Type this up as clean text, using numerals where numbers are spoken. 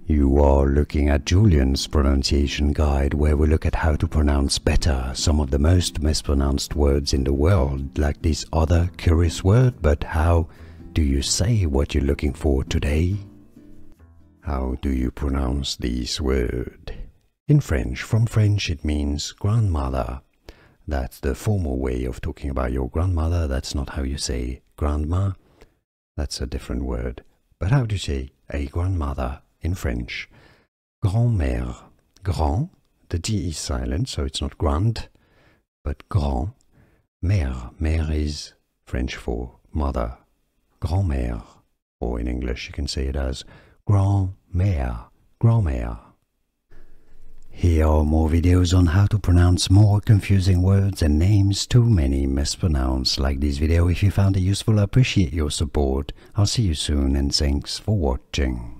You are looking at Julian's pronunciation guide, where we look at how to pronounce better some of the most mispronounced words in the world, like this other curious word. But how do you say what you're looking for today? How do you pronounce this word? In French, from French it means grandmother. That's the formal way of talking about your grandmother. That's not how you say grandma. That's a different word. But how do you say a grandmother in French? Grand-mère. Grand, the D is silent, so it's not grand, but grand. Mère. Mère is French for mother. Grand-mère. Or in English you can say it as grand-mère. Grand-mère. Here are more videos on how to pronounce more confusing words and names too many mispronounced. Like this video if you found it useful. I appreciate your support. I'll see you soon and thanks for watching.